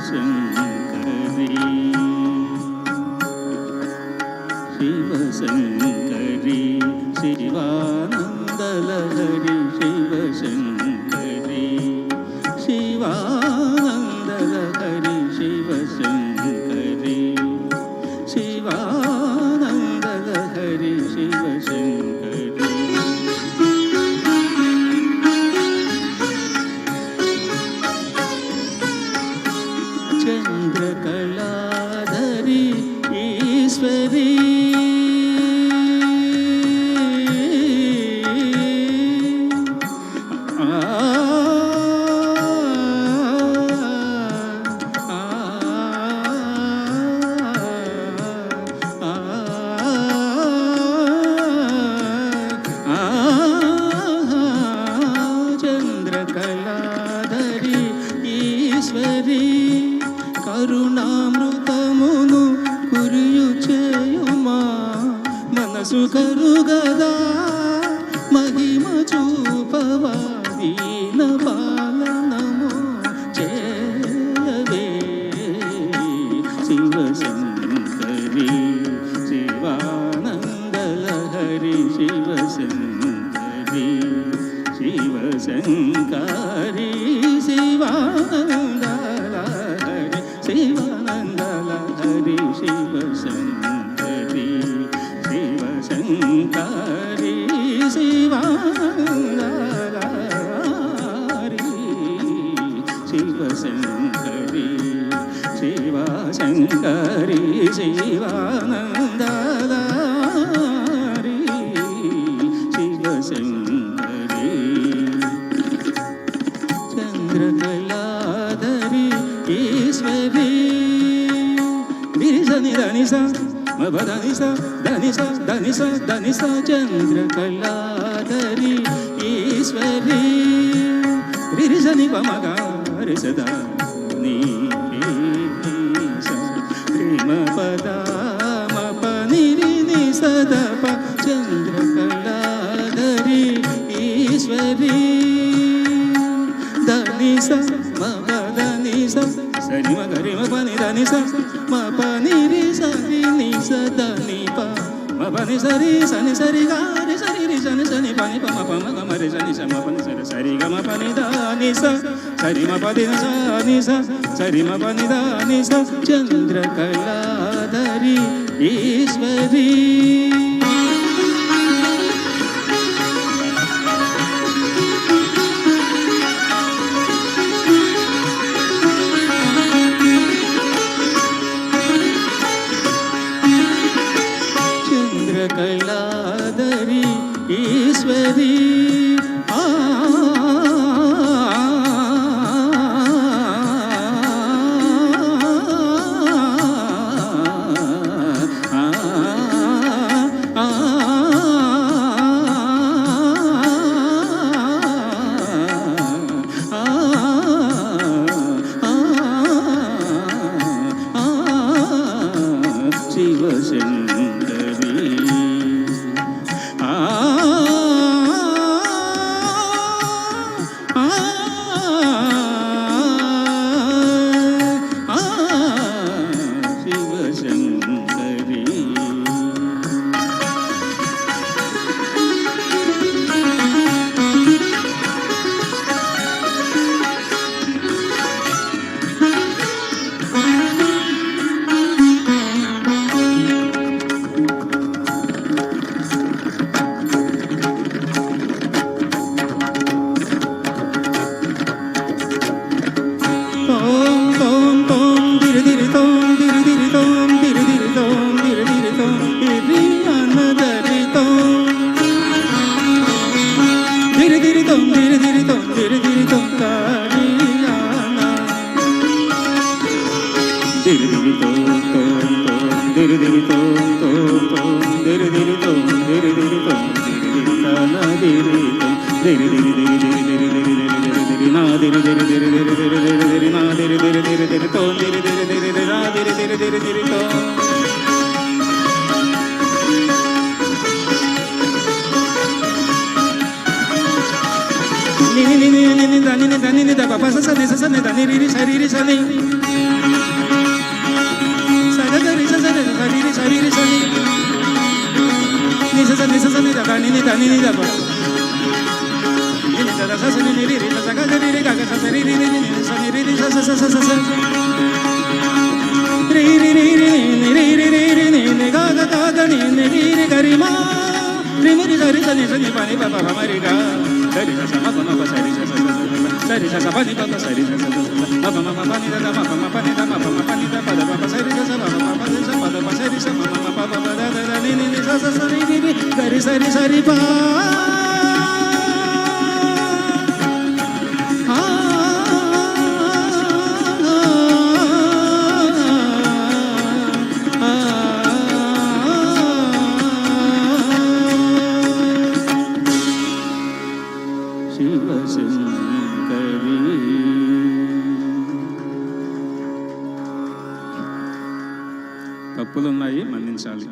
శివశంకరి శివశంకరి శివానందలహరి శివశంకరి శివానందలహరి శివశంకరి శివానందలహరి శివశంకరి చంద్రకళాధరి ఈశ్వరి చంద్రకళాధరి ఈశ్వరి కరుణామృతమును కురియు చేయుమా మనసు కరుగదా మహిమ చూపవా దీన పాలనము చేయవే శివశంకరి శివానందలహరి శివశంకరి శివశంకరి శివానందలహరి శివానందలహరి శివశంకరి శివశంకరి శివానందలహరి శివశంకరి శివశంకరి శివానందలహరి శివశంకరి చంద్రకళాధరి ఈశ్వరి ధని ధనిస మధనిస ధనిస ధనిస ధనిస చంద్రకళాధరి ఈశ్వరి రిరిసని పమగ రిసదా నీ ప్రేమ పద మప నిరిని సదప చంద్రకళాధరి ఈశ్వరి ధనిస మపదనిస సరి మగరి మపని ధనిస మపని రి సరి ని సదని ప మపని సరి సని సరి గారి సరి రి సని సని పని ప మప మగ మరి సని స మపని సరి సరి గ మపని ధని స సరి మపది స ని స సరి మపని ధని స చంద్రకళాధరి Eshwari చంద్రకళాధరి Eshwari Shivashankari Shivashankari ni ni ni ni ni ni da ni ni da ni ni da pa pa sa sa ni sa sa ni da ni ri ri sa ni ని దని ని దప ని ద స స ని రి రి స గ రి రి గ గ స స రి రి రి ని స ని రి రి స స స స స రి రి రి రి ని రి రి రి రి ని ని గ గ గ గ ని ని రి రి గ రి మా రి మి రి స రి స ని స ని ప ని ప ప మ రి గ స రి స స మ ప మ ప స రి స స స రి స స ప ని ప ప స రి స స మ ప మ ప ప ని ద మ ప మ ప ని ద మ ప మ ప ని ద ప ద ప ప స రి స స మ ప ప ని స ప ద ప స రి స మ మ ప ప ప ద ద ద ని ని ని స స స రి రి రి గ రి స రి స రి ప శివశంకరి తప్పులున్నాయి, మన్నించాలి.